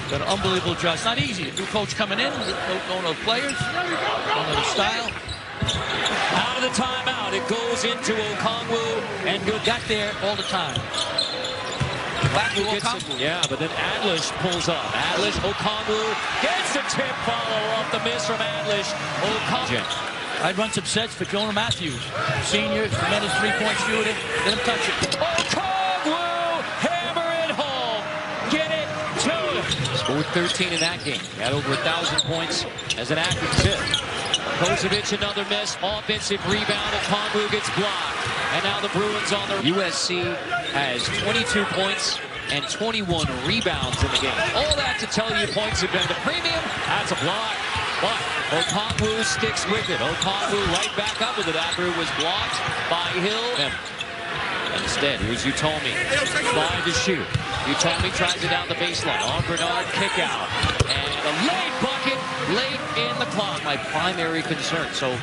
Got an unbelievable job. It's not easy. A new coach coming in, don't know players, don't know the style. Out of the timeout, it goes into Okongwu, and good. Got there all the time. Yeah, but then Adlish pulls up. Adlish, Okongwu gets the tip follow off the miss from Adlish. Okongwu. I'd run some sets for Jonah Matthews, senior, tremendous three-point shooter. Let him touch it. Okongwu, hammer it home. Get it to him. Scored 13 in that game. Had over 1,000 points as an active tip. Kosovic, another miss. Offensive rebound. Okongwu gets blocked. And now the Bruins on the... USC has 22 points and 21 rebounds in the game. All that to tell you points have been the premium. That's a block. But Okongwu sticks with it. Okongwu right back up with it after it was blocked by Hill. Instead, here's Utomi. 5 to shoot. Utomi tries it down the baseline. On Bernard, kick out. And a late bucket late in the clock. My primary concern. So,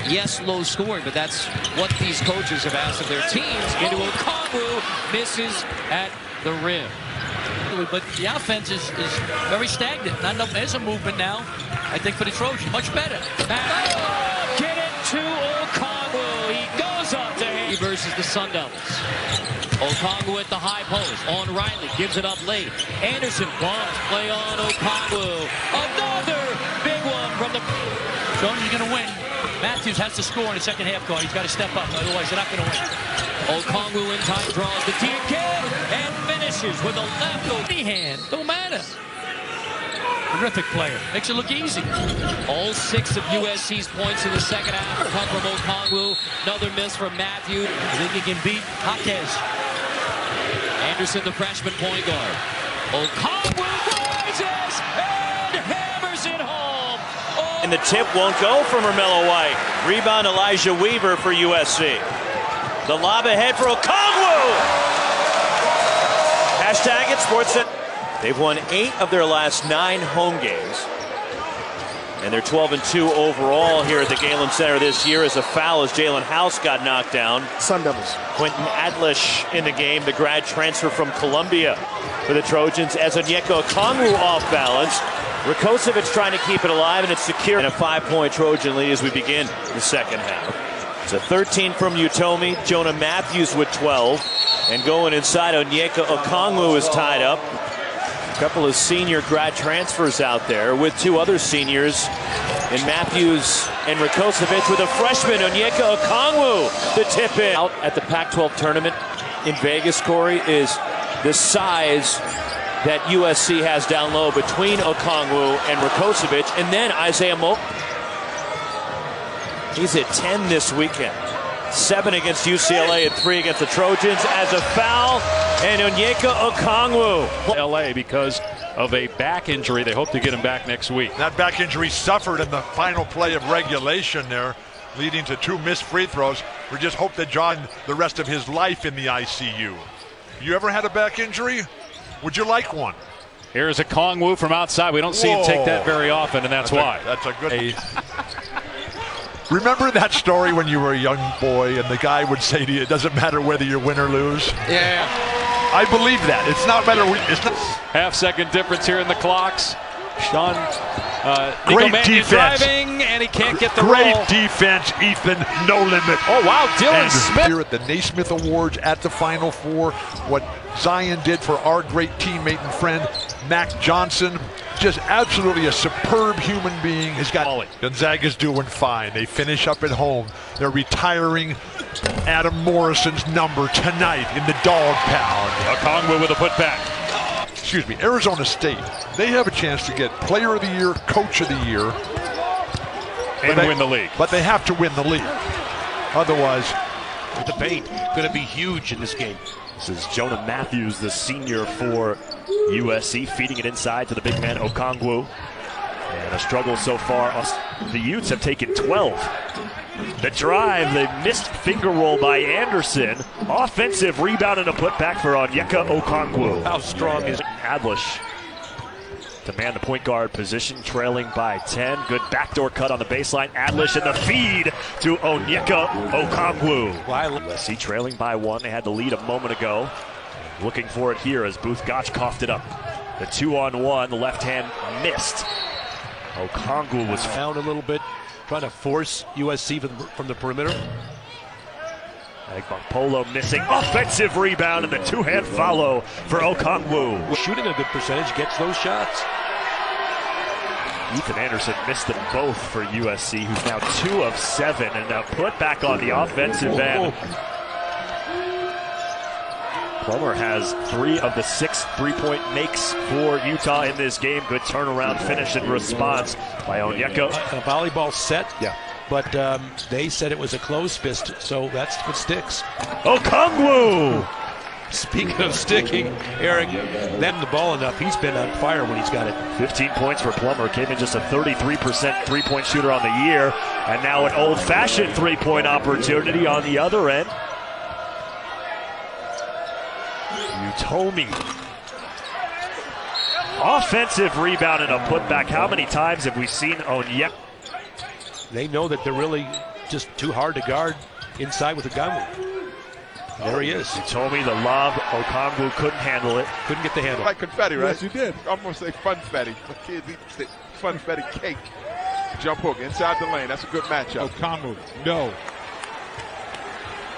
yes, low scoring, but that's what these coaches have asked of their teams. Into Okongwu, misses at the rim. But the offense is very stagnant. Not enough. There's a movement now, I think, for the Trojans. Much better. Get it to Okongwu. He goes up to him versus the Sun Devils. Okongwu at the high post. On Riley. Gives it up late. Anderson bumps. Play on Okongwu. Another big one from the... Trojans are going to win. Matthews has to score in the second half guard. He's got to step up. Otherwise, they're not going to win. Okongwu in time draws the deep kick and finishes with a left hand. Don't matter. Terrific player. Makes it look easy. All 6 of USC's points in the second half come from Okongwu. Another miss from Matthews. I think he can beat Jaquez. Anderson, the freshman point guard. Okongwu rises and hammers it home. And the tip won't go from Romello White. Rebound Elijah Weaver for USC. The lob ahead for Okongwu. Hashtag it Sportsnet. They've won 8 of their last 9 home games. And they're 12-2 overall here at the Galen Center this year as a foul as Jalen House got knocked down. Sun Devils. Quentin Adlish in the game, the grad transfer from Columbia for the Trojans as Onyeka Okongwu off balance. Rakocevic trying to keep it alive, and it's secure. And a 5-point Trojan lead as we begin the second half. It's a 13 from Utomi. Jonah Matthews with 12. And going inside, Onyeka Okongwu is tied up. A couple of senior grad transfers out there with 2 other seniors in Matthews and Rakocevic with a freshman, Onyeka Okongwu, the tip in. Out at the Pac-12 tournament in Vegas, Corey, is the size that USC has down low between Okongwu and Rakocevic, and then Isaiah Mo. He's at 10 this weekend. 7 against UCLA and 3 against the Trojans as a foul, and Onyeka Okongwu. LA because of a back injury. They hope to get him back next week. That back injury suffered in the final play of regulation there, leading to 2 missed free throws. We just hope that John the rest of his life in the ICU. You ever had a back injury? Would you like one? Here's Okongwu from outside. We don't see him take that very often, and that's why. That's a good... Remember that story when you were a young boy and the guy would say to you, it doesn't matter whether you win or lose? Yeah. I believe that. It's not matter. It's not. Half-second difference here in the clocks. Sean, great defense. Driving, and he can't get the Great roll. defense, Ethan. No limit. Oh, wow. Dylan Smith. Here at the Naismith Awards at the Final Four, what Zion did for our great teammate and friend, Mac Johnson. Just absolutely a superb human being. Has got Gonzaga's doing fine. They finish up at home. They're retiring Adam Morrison's number tonight in the dog pound. Okongwu with a putback. Excuse me, Arizona State. They have a chance to get Player of the Year, Coach of the Year, and win the league. But they have to win the league. Otherwise, the paint going to be huge in this game. This is Jonah Matthews, the senior for USC, feeding it inside to the big man Okongwu. And a struggle so far. The Utes have taken 12. The drive, the missed finger roll by Anderson. Offensive rebound and a putback for Onyeka Okongwu. How strong is Adlish to man the point guard position, trailing by 10. Good backdoor cut on the baseline. Adlish and the feed to Onyeka Okongwu. USC trailing by 1. They had the lead a moment ago. Looking for it here as Booth Gotch coughed it up. The 2-on-1, the left hand missed. Okongwu was down a little bit, trying to force USC from the perimeter. Polo missing. Offensive rebound and the two-hand follow for Okongwu. Shooting a good percentage, gets those shots. Ethan Anderson missed them both for USC, who's now 2 of 7 and now put back on the offensive end. Plummer has 3 of the 6 three-point makes for Utah in this game. Good turnaround finish in response by Onyeka. A volleyball set. Yeah. But they said it was a closed fist, so that's what sticks. Okongwu! Speaking of sticking, Eric, them the ball enough. He's been on fire when he's got it. 15 points for Plummer. Came in just a 33% three-point shooter on the year. And now an old-fashioned three-point opportunity on the other end. Utomi. Offensive rebound and a putback. How many times have we seen Onyeka? They know that they're really just too hard to guard inside with Okongwu. There he is. Utomi, the lob. Okongwu couldn't handle it. Couldn't get the handle. Like confetti, right? Yes, you did. I'm going to say funfetti. My kids eat funfetti cake. Jump hook inside the lane. That's a good matchup. Okongwu, no.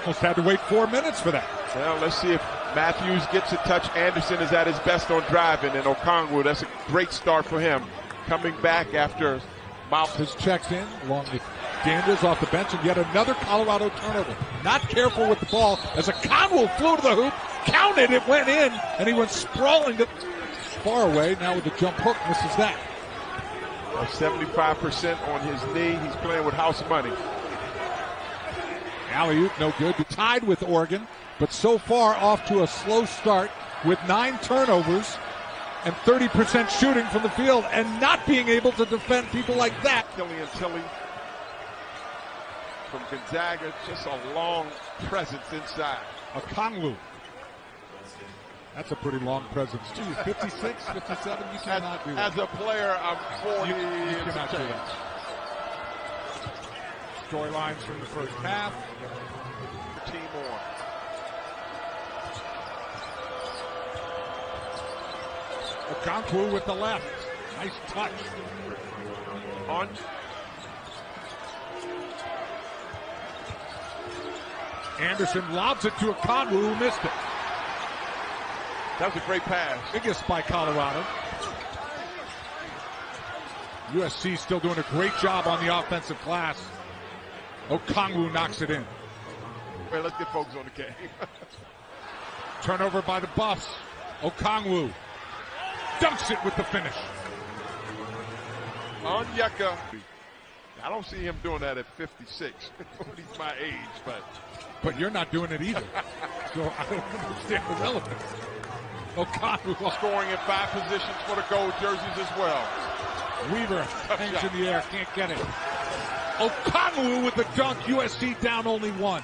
Almost had to wait 4 minutes for that. Well, let's see if Matthews gets a touch. Anderson is at his best on driving, and Okongwu, that's a great start for him. Coming back after Mouth has checked in along with Danders off the bench, and yet another Colorado turnover. Not careful with the ball as Okongwu flew to the hoop, counted, it went in, and he went sprawling to far away. Now with the jump hook, misses that. 75% on his knee. He's playing with house money. Alley-oop, no good. Tied with Oregon, but so far off to a slow start with 9 turnovers and 30% shooting from the field and not being able to defend people like that. Tilly from Gonzaga, just a long presence inside. Okongwu. That's a pretty long presence, too. 56, 57, you cannot do that. As a player, I'm 40. You cannot do that. Storylines from the first half. Team on. Okongwu with the left. Nice touch. On. Anderson lobs it to Okongwu, who missed it. That was a great pass. Biggest by Colorado. USC still doing a great job on the offensive glass. Okongwu knocks it in. Well, let's get folks on the game. Turnover by the Buffs. Okongwu dunks it with the finish. Onyeka. I don't see him doing that at 56. He's my age, but you're not doing it either. So I don't understand the relevance. Okongwu scoring in 5 positions for the gold jerseys as well. Weaver hangs in the air, can't get it. Okongwu with the dunk. USC down only 1.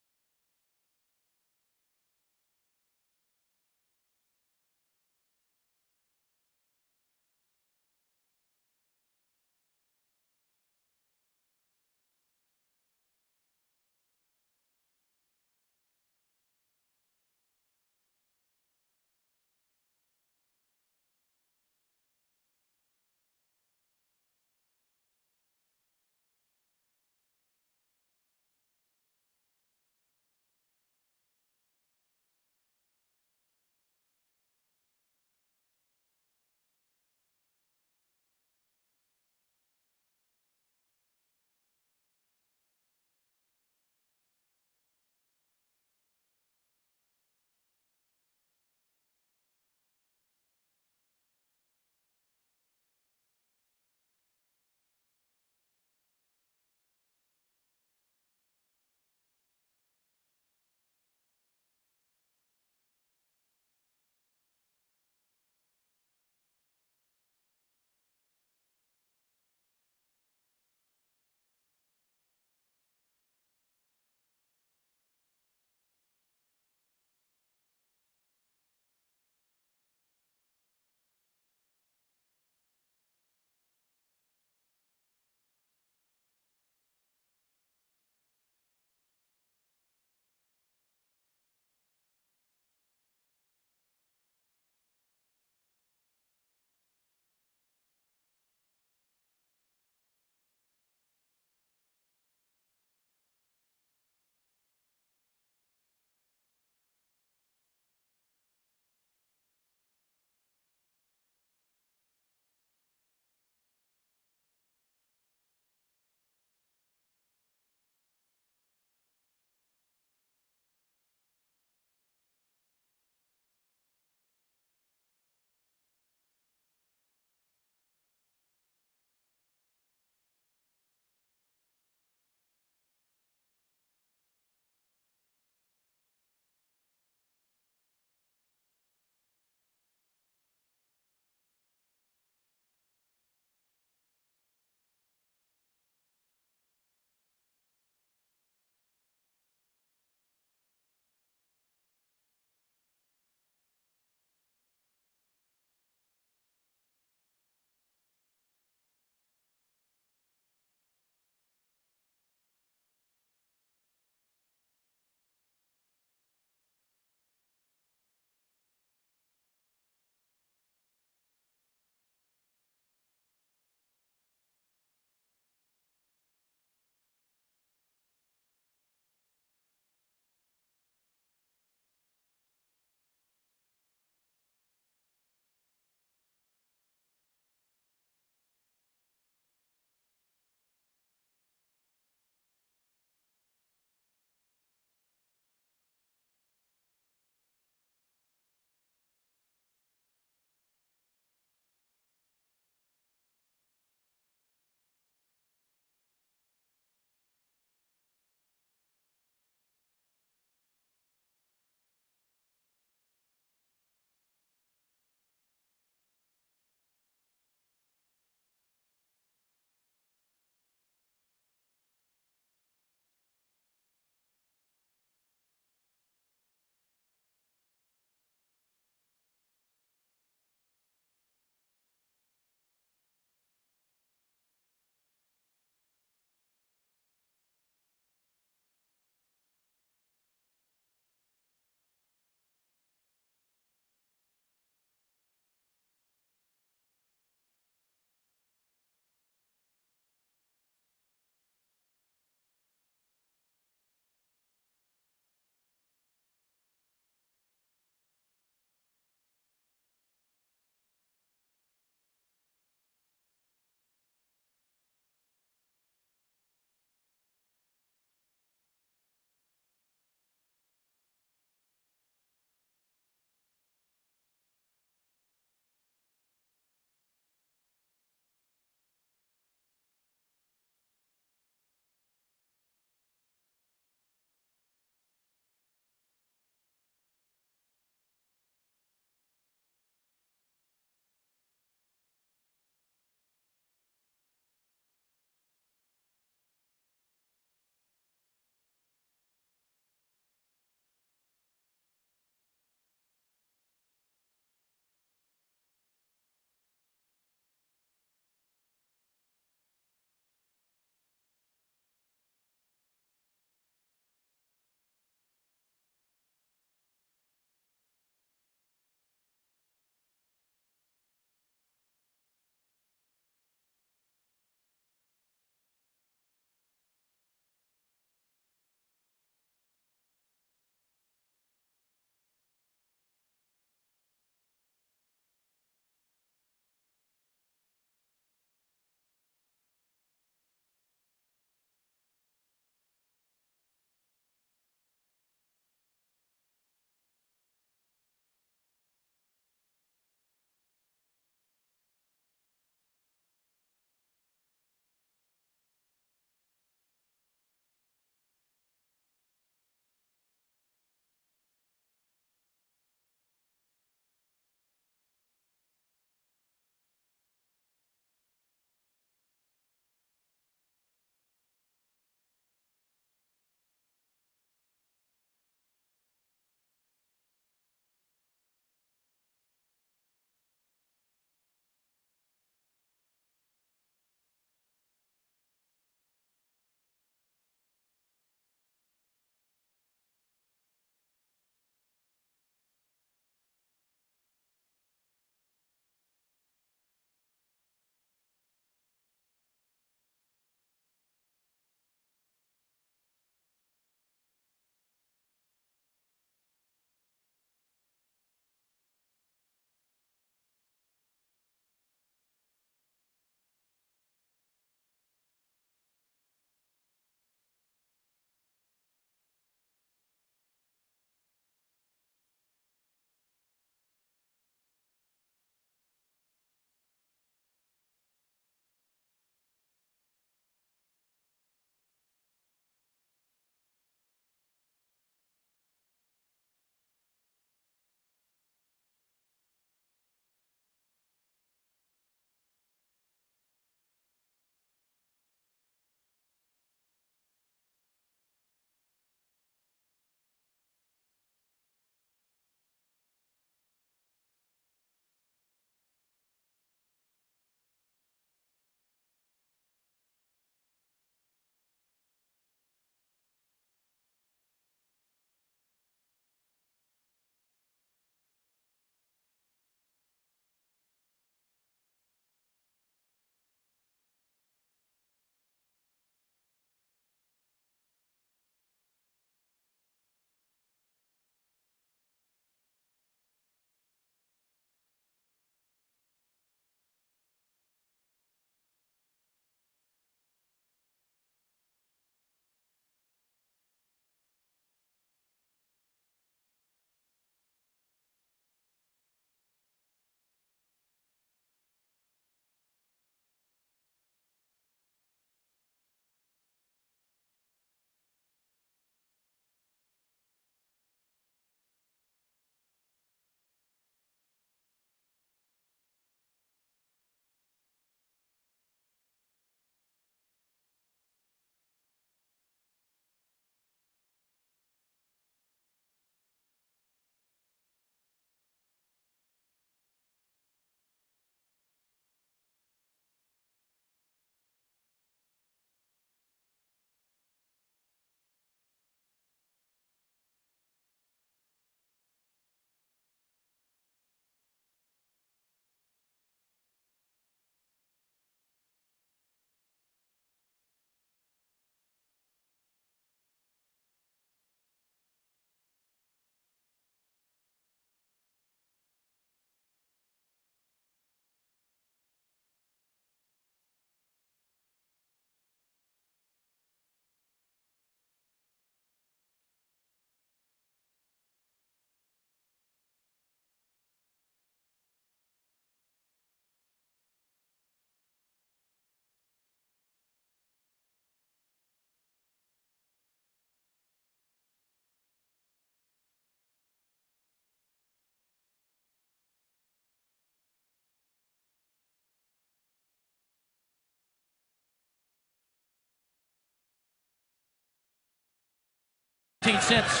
Cents.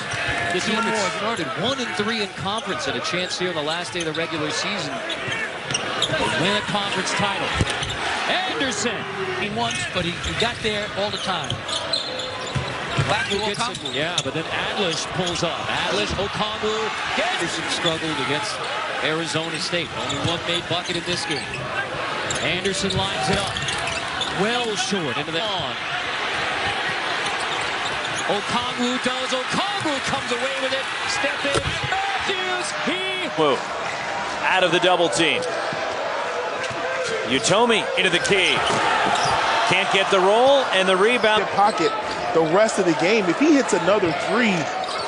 The team that started 1-3 in conference and a chance here on the last day of the regular season to win a conference title. Anderson. He once, but he got there all the time. Yeah, but then Adlish pulls up. Adlish, Okongwu. Anderson struggled against Arizona State. Only one made bucket in this game. Anderson lines it up. Well short into the on. Okongwu does. Okongwu comes away with it. Step in. Matthews. Move. Out of the double team. Utomi into the key. Can't get the roll and the rebound. Pocket the rest of the game. If he hits another three,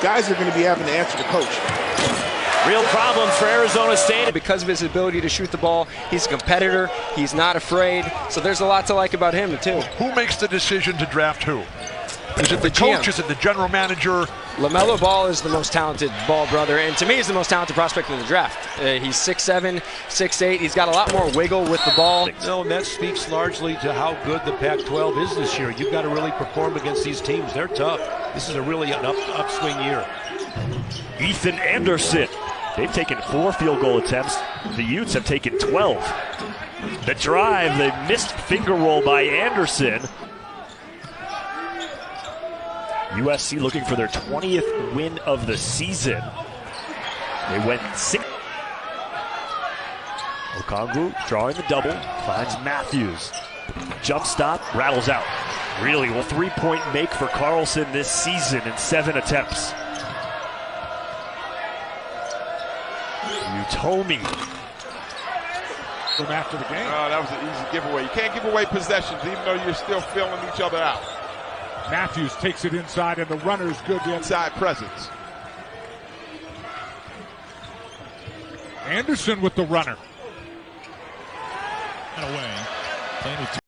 guys are going to be having to answer the coach. Real problems for Arizona State. Because of his ability to shoot the ball, he's a competitor. He's not afraid. So there's a lot to like about him, too. Who makes the decision to draft who? Is it the GM. coach? Is it the general manager? LaMelo Ball is the most talented Ball brother, and to me, he's the most talented prospect in the draft. He's 6'7", 6'8". He's got a lot more wiggle with the ball. No, and that speaks largely to how good the Pac-12 is this year. You've got to really perform against these teams. They're tough. This is a really an upswing year. Ethan Anderson. They've taken 4 field goal attempts. The Utes have taken 12. The drive, the missed finger roll by Anderson. USC looking for their 20th win of the season. They went 6. Okongwu drawing the double, finds Matthews. Jump stop, rattles out. Really, well, 3-point make for Carlson this season in 7 attempts. Utomi. From after the game. Oh, that was an easy giveaway. You can't give away possessions even though you're still filling each other out. Matthews takes it inside, and the runner's good. The Inside presence. Anderson with the runner. And away. Playing with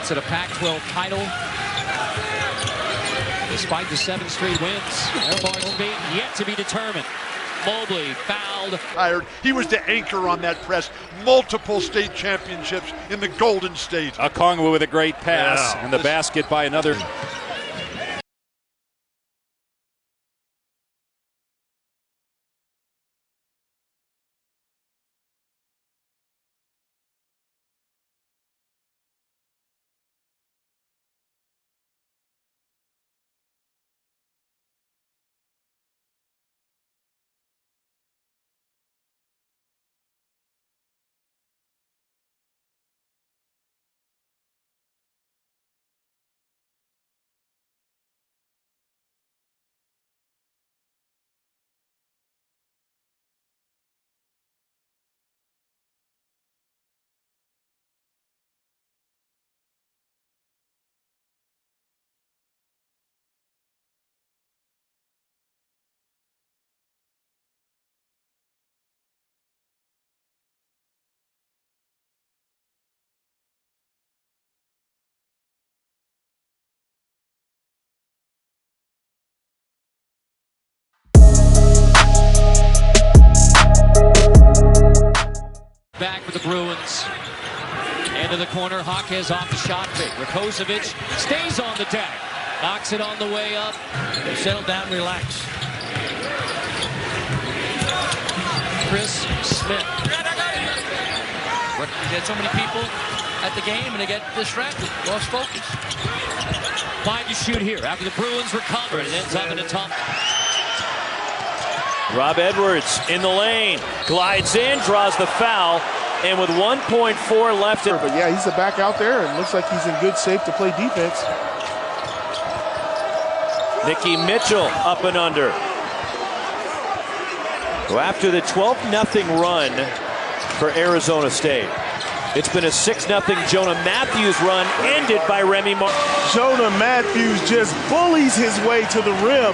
chance at a Pac-12 title. Despite the 7 straight wins, Air Force fate yet to be determined. Mobley fouled. He was the anchor on that press. Multiple state championships in the Golden State. Okongwu with a great pass, and the basket by another. Back for the Bruins. Into the corner, Hawkes off the shot fake. Rakocevic stays on the deck. Knocks it on the way up. Settle down, relax. Chris Smith. You get so many people at the game and they get distracted, lost focus. Find to shoot here after the Bruins recover. It ends up in a tough. Rob Edwards in the lane, glides in, draws the foul, and with 1.4 left. But yeah, he's back out there and looks like he's in good shape to play defense. Nicky Mitchell up and under. So after the 12-0 run for Arizona State, it's been a 6-0 Jonah Matthews run ended by Remy Martin. Jonah Matthews just bullies his way to the rim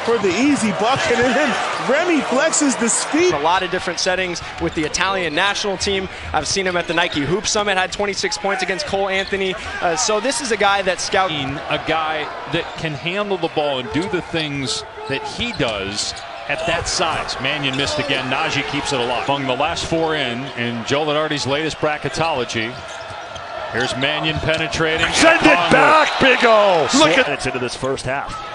for the easy bucket, and then Remy flexes the speed. A lot of different settings with the Italian national team. I've seen him at the Nike Hoop Summit, had 26 points against Cole Anthony. So this is a guy that scouting. A guy that can handle the ball and do the things that he does at that size. Mannion missed again. Najee keeps it alive. Among the last 4 in Joe Lenardi's latest bracketology. Here's Mannion penetrating. Send it back, Big O. Look at it into this first half.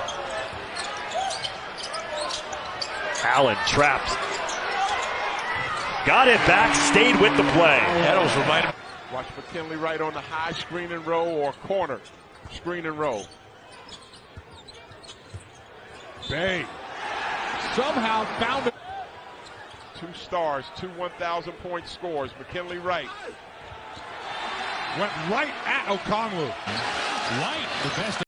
Allen trapped. Got it back, stayed with the play. Eddles reminded. Watch McKinley Wright on the high screen and roll or corner screen and roll. Bay somehow found it. 2 stars, 2 1,000-point scores. McKinley Wright Went right at Okongwu. Right, the best.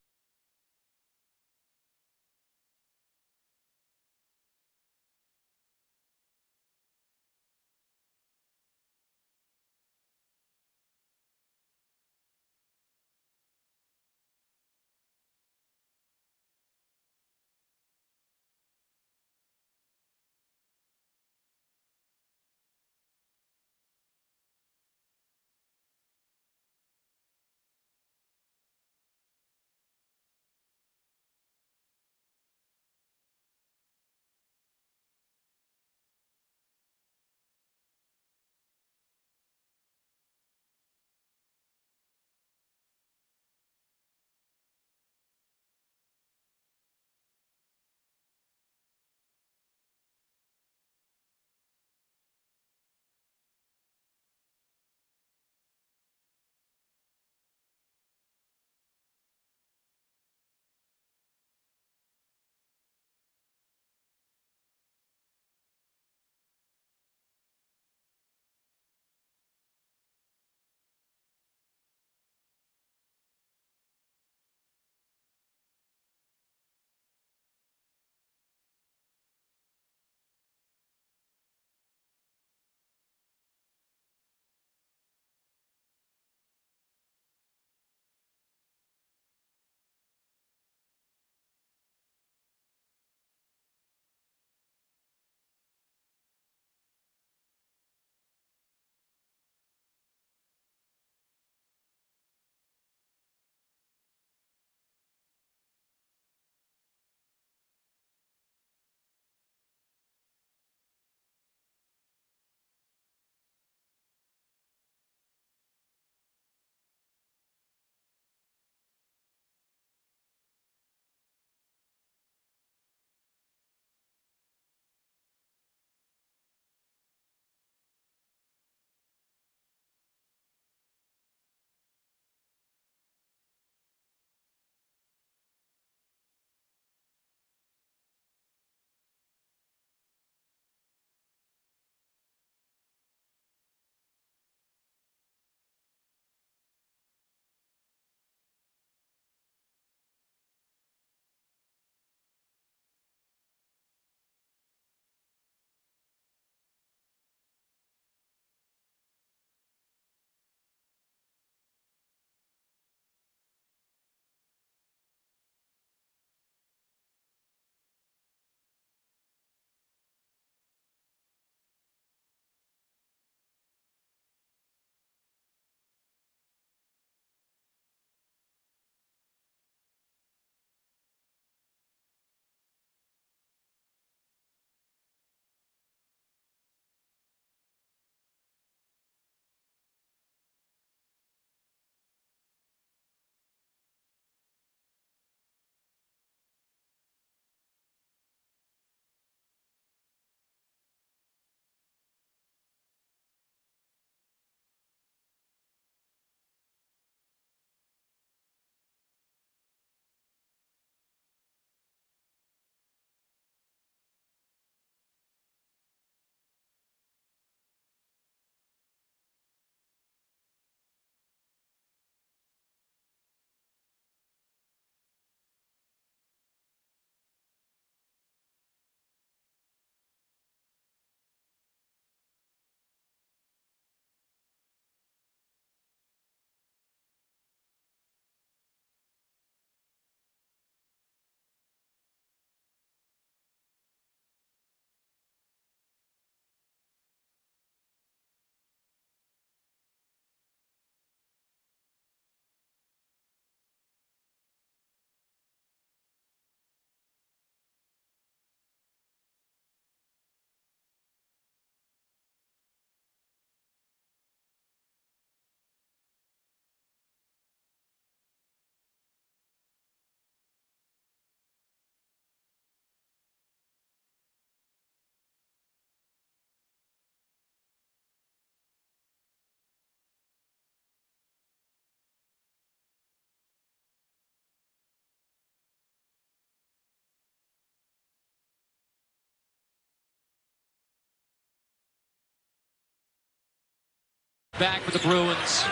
back for the Bruins.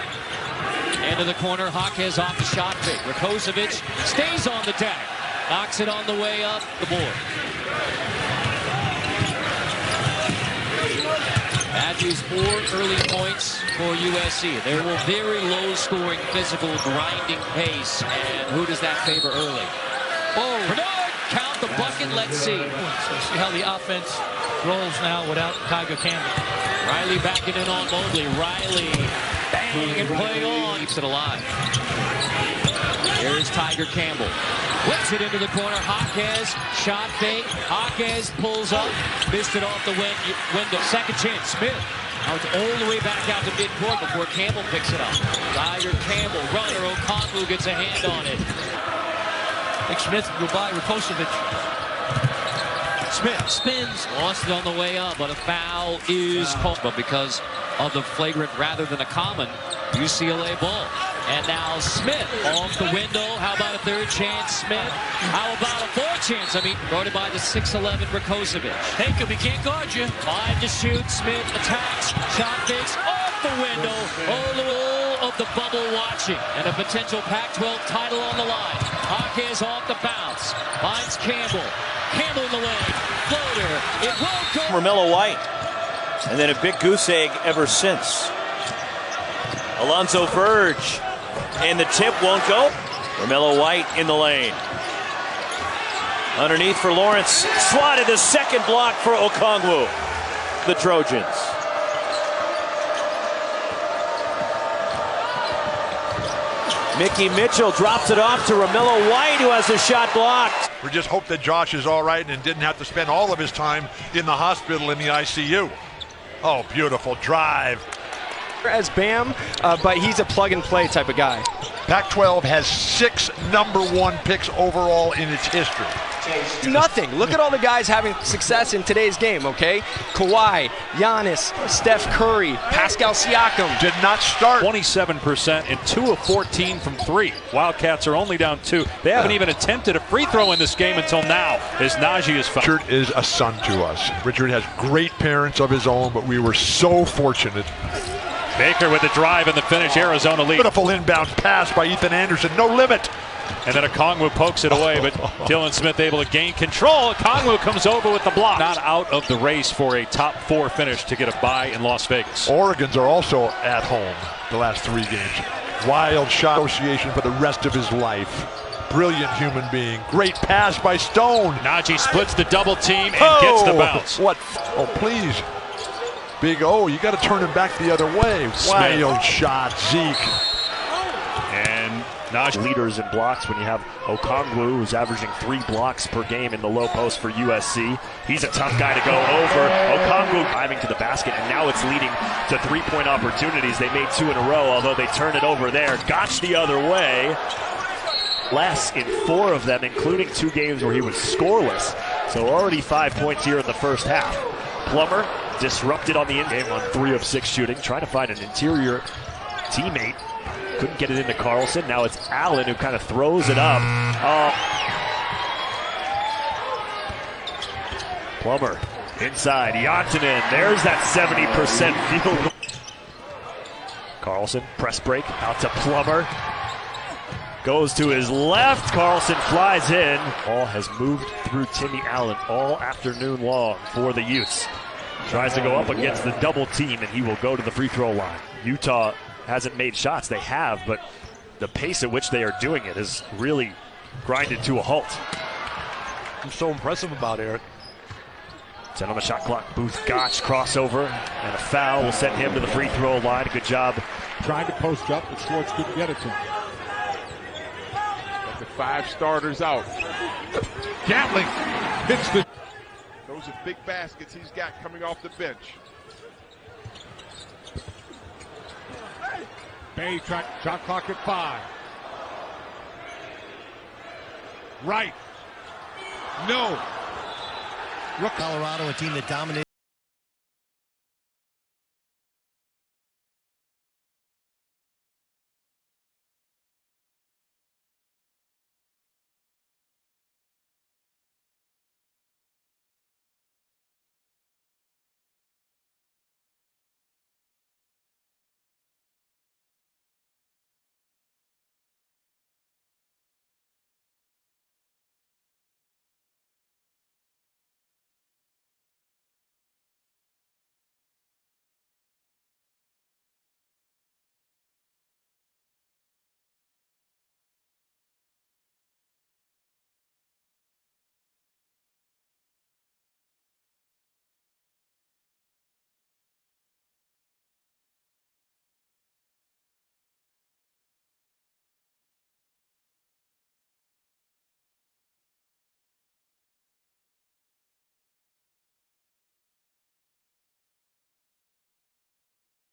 Into the corner, Hawkes off the shot fake. Rakocevic stays on the deck. Knocks it on the way up the board. Matthews 4 early points for USC. They will very low-scoring, physical, grinding pace. And who does that favor early? Oh, Bernard, count the bucket. Let's see. See how the offense rolls now without Tiger Campbell. Riley backing in on Mobley. Riley, bang and play on. Keeps it alive. Here's Tiger Campbell. Whips it into the corner. Hawkes, shot fake. Hawkes pulls up. Missed it off the window. Second chance. Smith. Now it's all the way back out to midcourt before Campbell picks it up. Tiger Campbell, runner. Okongwu gets a hand on it. I think Smith will go by Rakocevic. Smith spins. Lost it on the way up, but a foul is called. But because of the flagrant rather than a common UCLA ball. And now Smith off the window. How about a third chance, Smith? How about a fourth chance? Guarded by the 6'11 Rakocevic. Jacob, he can't guard you. 5 to shoot. Smith attacks. Shot fakes off the window. All of the bubble watching. And a potential Pac-12 title on the line. Hawkes off the bounce. Finds Campbell. Campbell in the lane. Floater. It won't go. Romello White. And then a big goose egg ever since. Alonzo Verge. And the tip won't go. Romello White in the lane. Underneath for Lawrence. Swatted a second block for Okongwu. The Trojans. Mickey Mitchell drops it off to Romello White, who has the shot blocked. We just hope that Josh is all right and didn't have to spend all of his time in the hospital in the ICU. Oh, beautiful drive. As Bam, but he's a plug-and-play type of guy. Pac-12 has 6 #1 picks overall in its history. Nothing. Look at all the guys having success in today's game, okay? Kawhi, Giannis, Steph Curry, Pascal Siakam. Did not start. 27% and 2 of 14 from 3. Wildcats are only down 2. They haven't even attempted a free throw in this game until now, as Najee is fouled. Richard is a son to us. Richard has great parents of his own, but we were so fortunate. Baker with the drive and the finish. Arizona lead. Beautiful inbound pass by Ethan Anderson. No limit. And then Okongwu pokes it away, but Dylan Smith able to gain control. Okongwu comes over with the block. Not out of the race for a top 4 finish to get a bye in Las Vegas. Oregon's are also at home the last 3 games. Wild shot association for the rest of his life. Brilliant human being. Great pass by Stone. Najee splits the double team and gets the bounce. What? Oh, please. Big O, you got to turn him back the other way. Wild shot, Zeke. And Najee. Leaders in blocks when you have Okongwu, who's averaging 3 blocks per game in the low post for USC. He's a tough guy to go over. Okongwu driving to the basket, and now it's leading to 3-point opportunities. They made 2 in a row, although they turn it over there. Gotch the other way. Less in 4 of them, including 2 games where he was scoreless. So already 5 points here in the first half. Plummer disrupted on the in game on 3 of 6 shooting, trying to find an interior teammate. Couldn't get it into Carlson. Now it's Allen who kind of throws it up. Plummer inside. Jantunen. There's that 70% field goal. Carlson, press break, out to Plummer. Goes to his left. Carlson flies in. Ball has moved through Timmy Allen all afternoon long for the Utes. Tries to go up against the double team, and he will go to the free throw line. Utah hasn't made shots. They have, but the pace at which they are doing it is really grinded to a halt. I'm so impressive about Eric. 10 on the shot clock. Booth Gotch crossover, and a foul will send him to the free throw line. Good job. Trying to post up, but Schwartz couldn't get it to him. Got the 5 starters out. Gatling hits the. Those are big baskets he's got coming off the bench. Bay shot clock at 5. Right. No. Colorado, a team that dominated.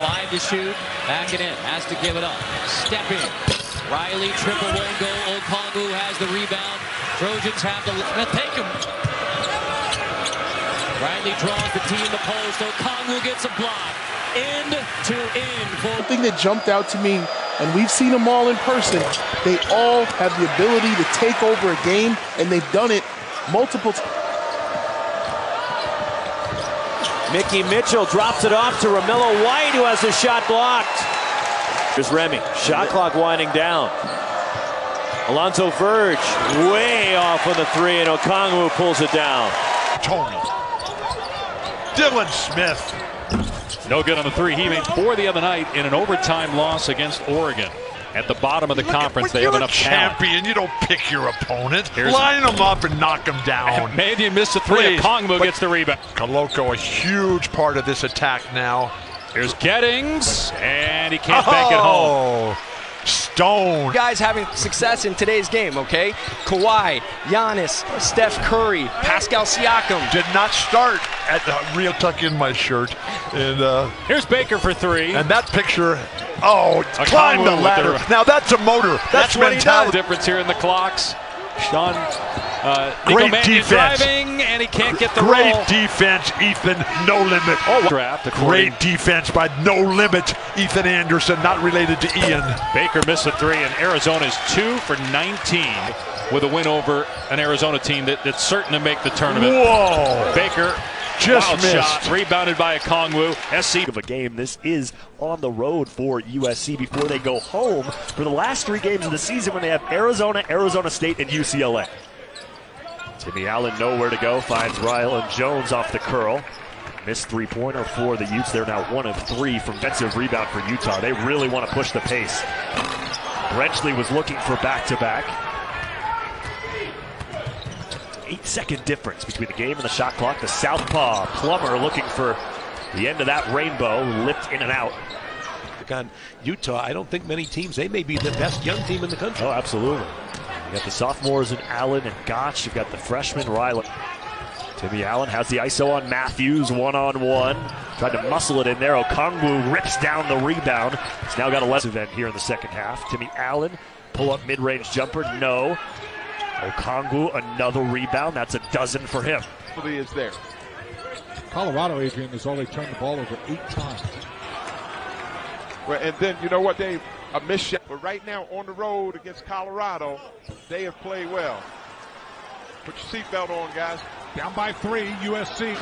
5 to shoot. Back it in. Has to give it up. Step in. Riley triple won't go. Okongwu has the rebound. Trojans have the take him. Riley draws the T in the post. Okongwu gets a block. End to end. The thing that jumped out to me, and we've seen them all in person, they all have the ability to take over a game, and they've done it multiple times. Mickey Mitchell drops it off to Ramillo White, who has a shot blocked. Here's Remy. Shot clock winding down. Alonzo Verge way off on the three, and Okongwu pulls it down. Tony. Dylan Smith. No good on the three. He made 4 the other night in an overtime loss against Oregon. At the bottom of the conference, they have enough champion. talent. You don't pick your opponent. Line them up and knock them down. Mannion missed a three. Okongwu gets the rebound. Koloko, a huge part of this attack now. Here's Gettings, and he can't bank it home. Stone. Guys having success in today's game, okay? Kawhi, Giannis, Steph Curry, Pascal Siakam. Did not start at the real tuck in my shirt. And here's Baker for 3. And that picture, climb the ladder. Now that's a motor. That's mentality. Difference here in the clocks. Sean, great defense. Driving, and he can't get the great roll. Defense, Ethan. No limit. Draft. Great defense by No Limit. Ethan Anderson, not related to Ian. Baker missed a 3, and Arizona's 2 for 19 with a win over an Arizona team that's certain to make the tournament. Whoa! Baker. Just wild missed. Shot, rebounded by Okongwu. SC of a game. This is on the road for USC before they go home for the last 3 games of the season when they have Arizona, Arizona State, and UCLA. Timmy Allen nowhere to go. Finds Rylan Jones off the curl. Missed 3-pointer for the Utes. They're now 1 of 3 from defensive rebound for Utah. They really want to push the pace. Brenchley was looking for back-to-back. 8-second difference between the game and the shot clock. The southpaw Plummer looking for the end of that rainbow, lift in and out. On Utah, I don't think many teams, they may be the best young team in the country. Oh, absolutely. You got the sophomores in Allen and Gotch. You've got the freshman Rylan. Timmy Allen has the ISO on Matthews, one-on-one. Tried to muscle it in there. Okongwu rips down the rebound. He's now got a less event here in the second half. Timmy Allen, pull-up mid-range jumper, no. Okongwu, another rebound. That's a dozen for him. Is there. Colorado, Adrian, has already turned the ball over 8 times. Well, and then, you know what, Dave? A missed shot. But right now, on the road against Colorado, they have played well. Put your seatbelt on, guys. Down by 3, USC.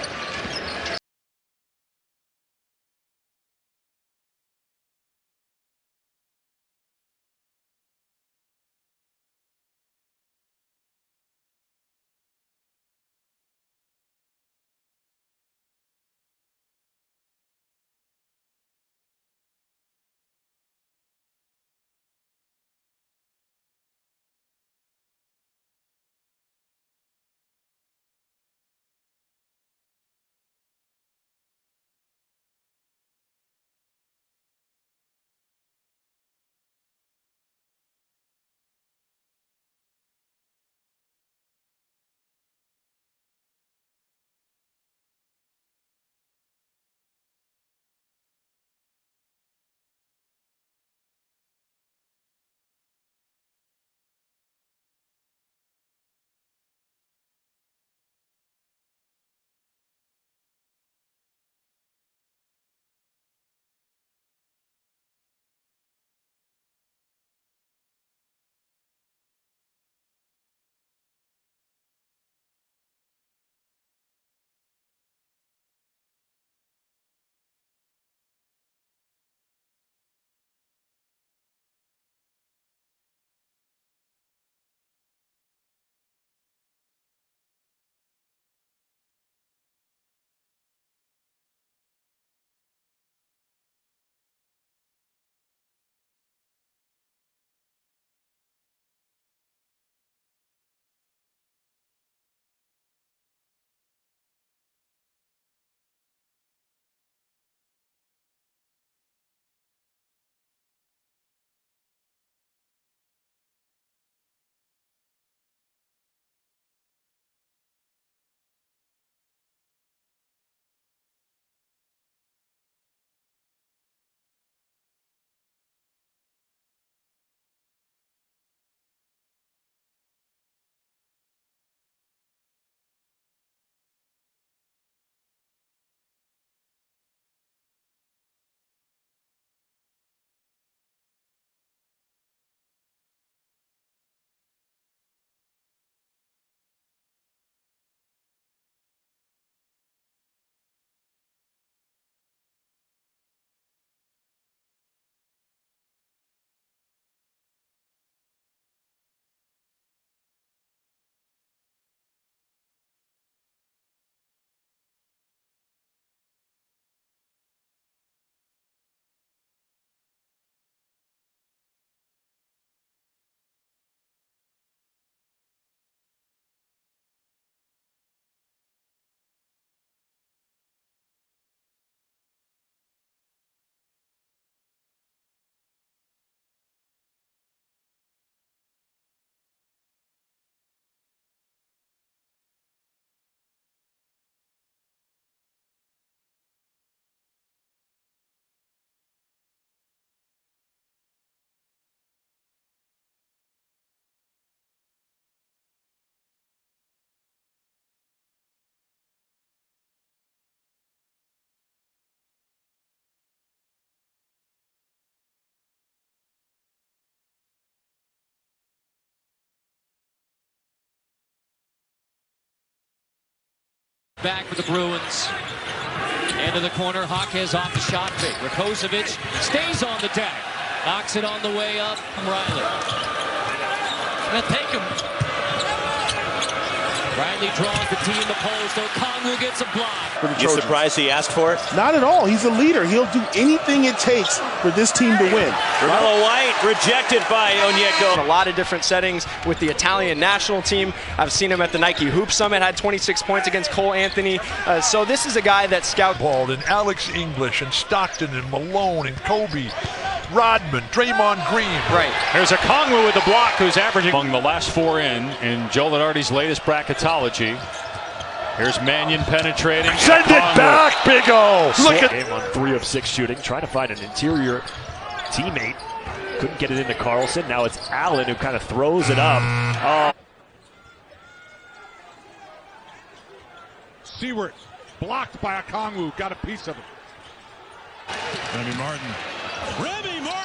Back for the Bruins. Into the corner, Hawkes off the shot fake. Rakocevic stays on the deck. Knocks it on the way up from Riley. Now take him. Riley draws the team to post. Okongwu gets a block. You surprised he asked for it? Not at all. He's a leader. He'll do anything it takes for this team to win. Carmelo White rejected by Onyeka. A lot of different settings with the Italian national team. I've seen him at the Nike Hoop Summit, had 26 points against Cole Anthony. So this is a guy that scouts. Ball and Alex English and Stockton and Malone and Kobe, Rodman, Draymond Green. Right. There's Okongwu with the block, who's averaging among the last four in Joe Lenardi's latest bracketology. Here's Mannion penetrating. Send it back, Big O. Look at game on 3 of 6 shooting, trying to find an interior teammate. Couldn't get it into Carlson. Now it's Allen who kind of throws it up. Oh. Seward blocked by Okongwu, got a piece of it. Remy Martin. Remy Martin.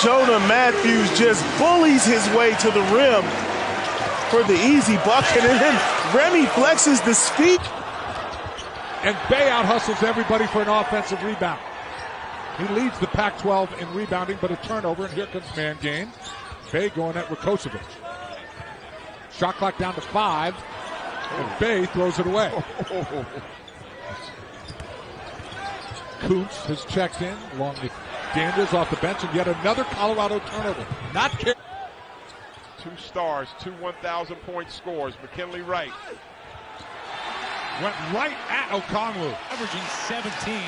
Jonah Matthews just bullies his way to the rim for the easy bucket, and then Remy flexes the speed. And Bay out-hustles everybody for an offensive rebound. He leads the Pac-12 in rebounding, but a turnover, and here comes man game. Bay going at Rakocevic. Shot clock down to 5, and Bay throws it away. Kuntz has checked in along with Danders off the bench, and yet another Colorado turnover. Not care. 2 stars, 2 1,000-point scores. McKinley Wright went right at Okongwu. Averaging 17.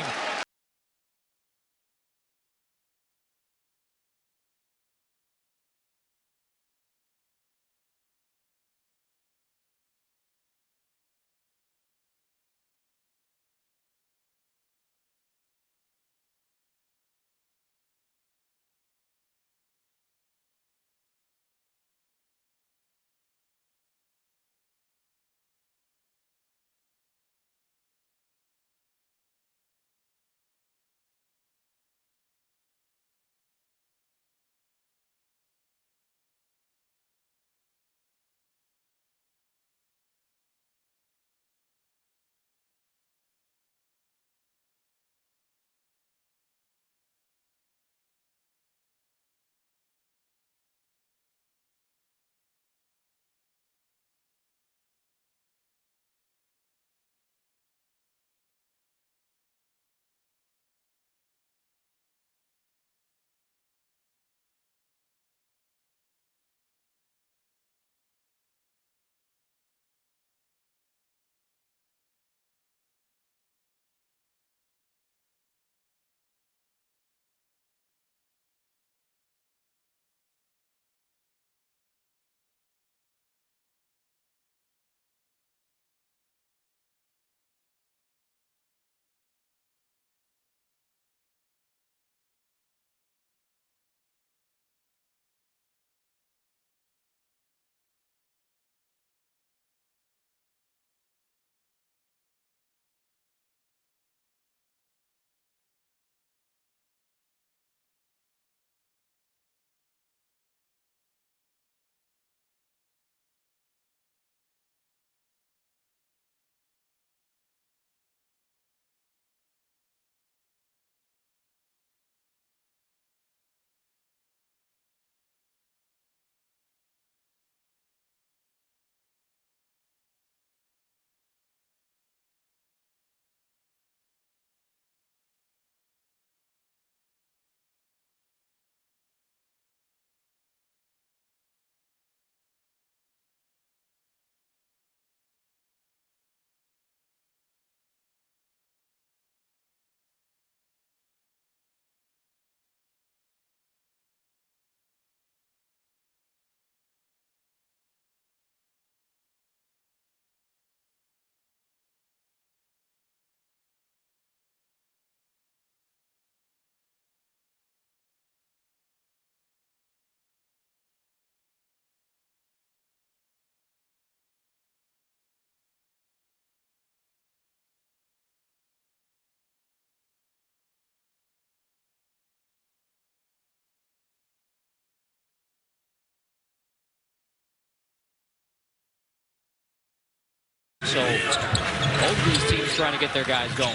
So both of these teams trying to get their guys going.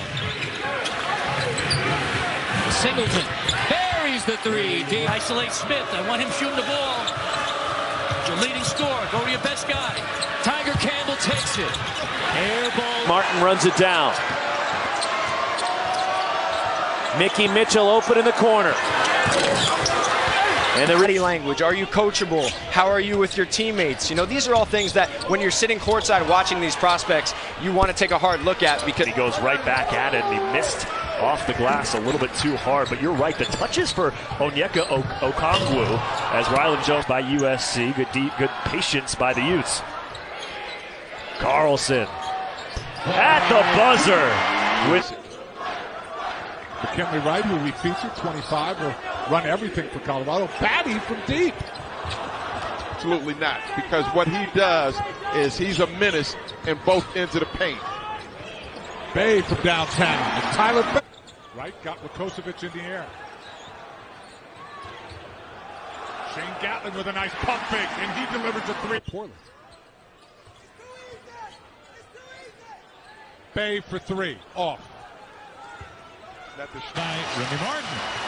Singleton buries the 3. Deep. Isolate Smith. I want him shooting the ball. It's your leading scorer. Go to your best guy. Tiger Campbell takes it. Air ball. Martin runs it down. Mickey Mitchell open in the corner. And the body language. Are you coachable? How are you with your teammates? You know, these are all things that when you're sitting courtside watching these prospects, you want to take a hard look at, because he goes right back at it, and he missed off the glass a little bit too hard. But you're right, the touches for Onyeka Okongwu as Rylan Jones by USC. Good patience by the Utes. Carlson at the buzzer with McKinley Wright, who we featured, 25, will run everything for Colorado. Batty from deep. Absolutely not, because what he does is he's a menace in both ends of the paint. Bay from downtown. And Tyler Wright got Rakocevic in the air. Shane Gatlin with a nice pump fake, and he delivers a three. Poorly. Bay for three. Off. By Remy Martin.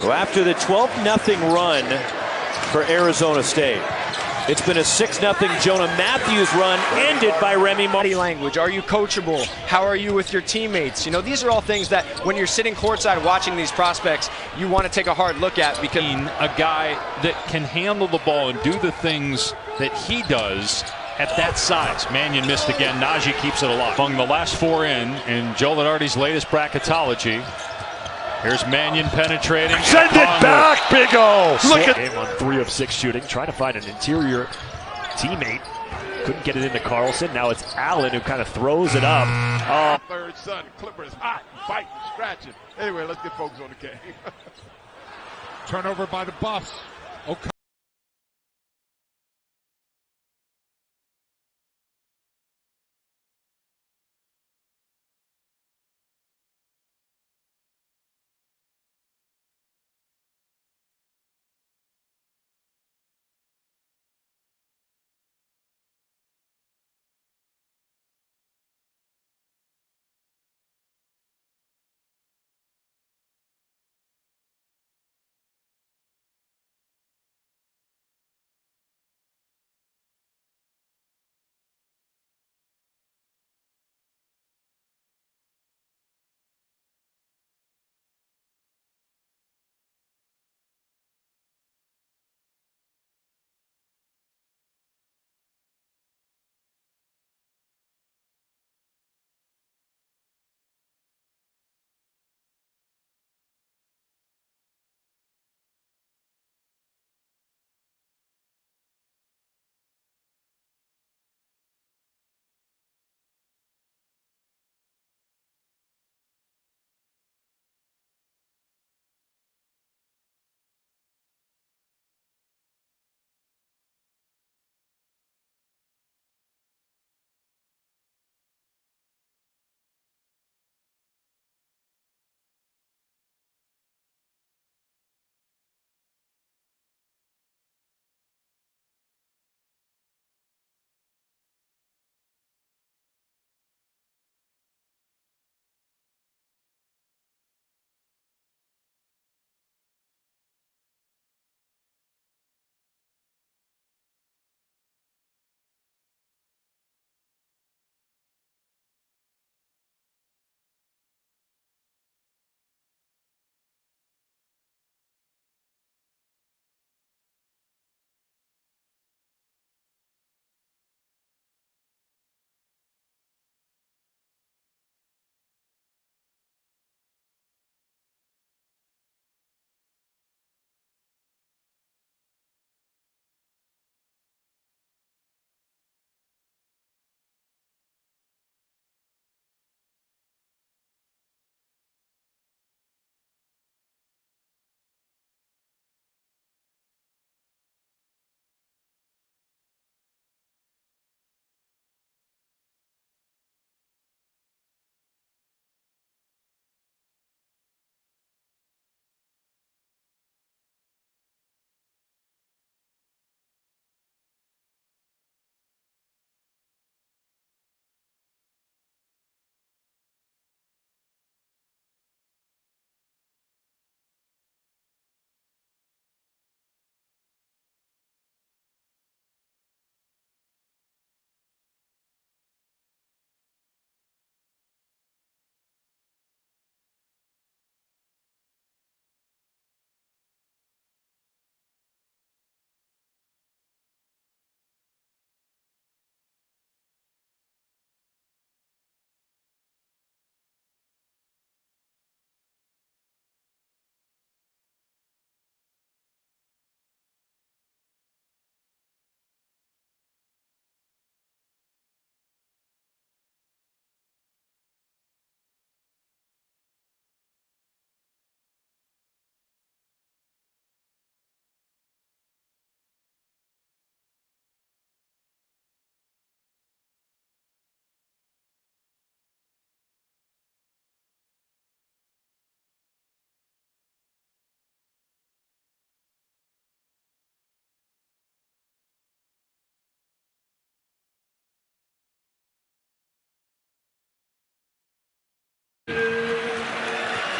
So after the 12-0 run for Arizona State, it's been a 6-0 Jonah Matthews run ended by Remy Martin. Body language. Are you coachable? How are you with your teammates? You know, these are all things that when you're sitting courtside watching these prospects, you want to take a hard look at, because a guy that can handle the ball and do the things that he does at that size. Mannion missed again. Najee keeps it alive. Among the last four in Joe Lenardi's latest bracketology. Here's Mannion penetrating. Send it back, Big O. Look at game on 3 of 6 shooting, trying to find an interior teammate. Couldn't get it into Carlson. Now it's Allen who kind of throws it up. Oh. Third son, Clippers hot, fighting, scratching. Anyway, let's get folks on the game. Turnover by the Buffs. Okongwu.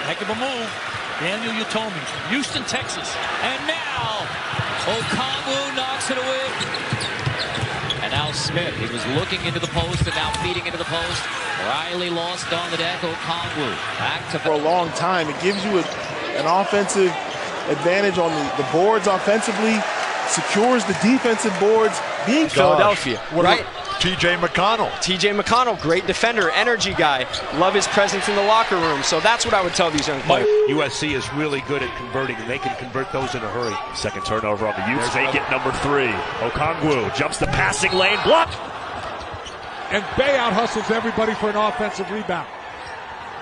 Heck of a move. Daniel Utomi, Houston, Texas. And now, Okongwu knocks it away. And now Smith, he was looking into the post and now feeding into the post. Riley lost on the deck. Okongwu back to... For a long time, it gives you an offensive advantage on the boards offensively, secures the defensive boards. Being Philadelphia, right? TJ McConnell. TJ McConnell, great defender, energy guy. Love his presence in the locker room. So that's what I would tell these young players. USC is really good at converting, and they can convert those in a hurry. Second turnover on the Utes. They get number 3. Okongwu jumps the passing lane, blocked. And Bay out hustles everybody for an offensive rebound.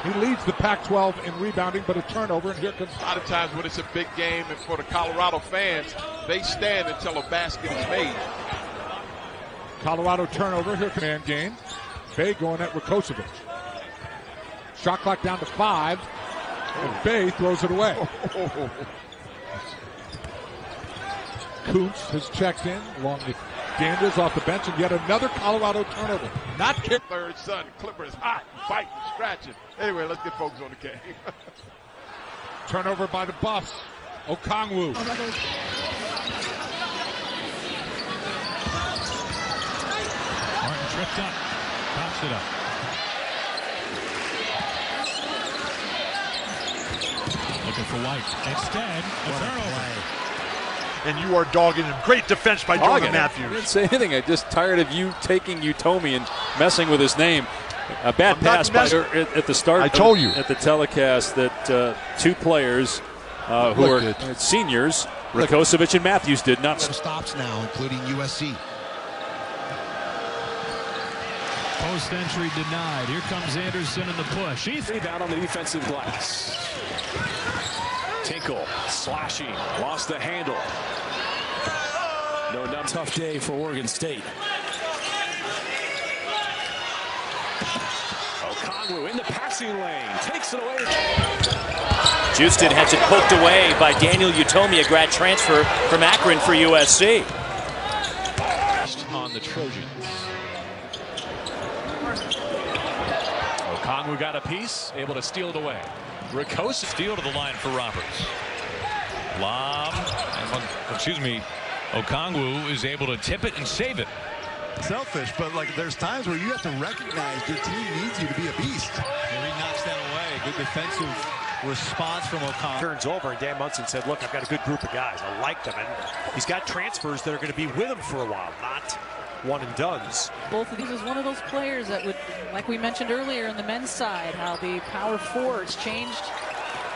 He leads the Pac-12 in rebounding, but a turnover, and here comes... A lot of times when it's a big game, and for the Colorado fans, they stand until a basket is made. Colorado turnover, here command game. Bay going at Rakocevic. Shot clock down to 5, and Bay throws it away. Kuntz has checked in along with Ganders off the bench, and yet another Colorado turnover. Not kick. Third son, Clippers hot, fighting, scratching. Anyway, let's get folks on the game. Turnover by the Buffs. Okongwu. Martin tripped up. Pops it up. Looking for White. Instead, a turnover. And you are dogging him. Great defense by Jonah Matthews. I didn't say anything. I'm just tired of you taking Utomi and messing with his name. A bad pass by at the start. I told you at the telecast that 2 players who are seniors, Rakocevic and Matthews, did not. Stops now, including USC. Post entry denied. Here comes Anderson in the push. He's rebound on the defensive glass. Tinkle slashing, lost the handle. No dumb. Tough day for Oregon State. Okongwu in the passing lane, takes it away. Houston has it poked away by Daniel Utomi, a grad transfer from Akron for USC. On the Trojans. Okongwu got a piece, able to steal it away. Rakocevic steal to the line for Roberts. Lob, Okongwu is able to tip it and save it. Selfish, but like there's times where you have to recognize your team needs you to be a beast. And he knocks that away. Good defensive response from Okongwu. Turns over, and Dan Munson said, look, I've got a good group of guys. I like them, and he's got transfers that are going to be with him for a while, not one and dones. Both of these is one of those players that would, like we mentioned earlier on the men's side, how the power forwards changed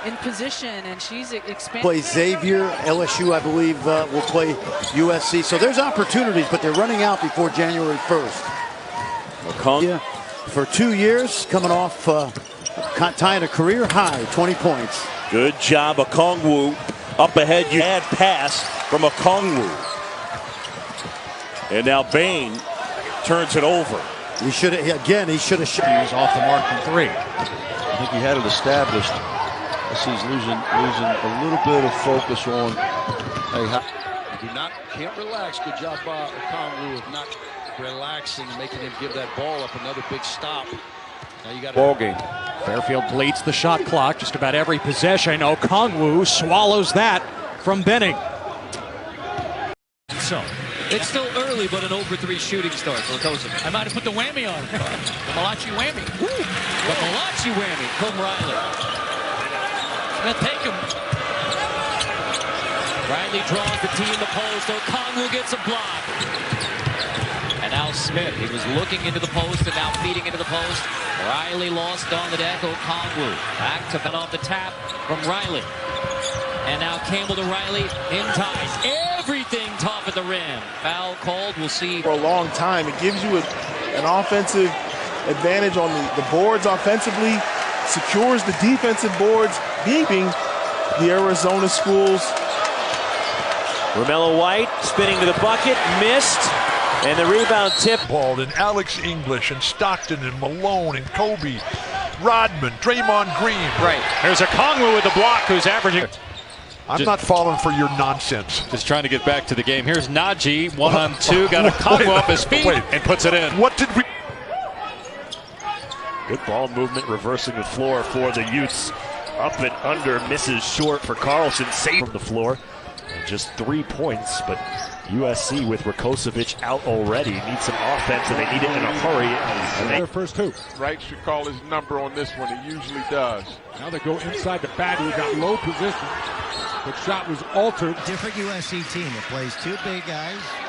in position, and she's expanding. Play Xavier, LSU, I believe, will play USC. So there's opportunities, but they're running out before January 1st. Okongwu for 2 years, coming off tying a career high, 20 points. Good job, Okongwu. Up ahead, you had pass from Okongwu. And now Bain turns it over. He should have, again, he should have shot. He was off the mark from 3. I think he had it established. He's losing a little bit of focus on. Can't relax. Good job by Okongwu of not relaxing and making him give that ball up. Another big stop. Now you got ball game. Fairfield bleeds the shot clock just about every possession. Okongwu swallows that from Benning. So it's still early, but an over 3 shooting start for Rakocevic. I might have put the whammy on. The Malachi whammy. Woo. The Malachi whammy from Riley. Gonna take him. Riley draws the tee in the post. Okongwu gets a block. And now Smith, he was looking into the post and now feeding into the post. Riley lost on the deck. Okongwu back to off the tap from Riley. And now Campbell to Riley in ties. Everything top at the rim. Foul called. We'll see. For a long time, it gives you an offensive advantage on the boards offensively, secures the defensive boards, beating the Arizona schools. Romello White spinning to the bucket, missed, and the rebound tip. Ball and Alex English and Stockton and Malone and Kobe, Rodman, Draymond Green. Right. There's Okongwu with the block, who's averaging. I'm not falling for your nonsense. Just trying to get back to the game. Here's Najee, 1-on-2, got Okongwu off his feet and puts it in. What did we? Good ball movement, reversing the floor for the Utes. Up and under, misses short for Carlson. Save from the floor. And just 3 points, but USC with Rakocevic out already needs some offense, and they need it in a hurry. And Their first hoop. Wright should call his number on this one. He usually does. Now they go inside the bat. He got low position. The shot was altered. Different USC team that plays two big guys.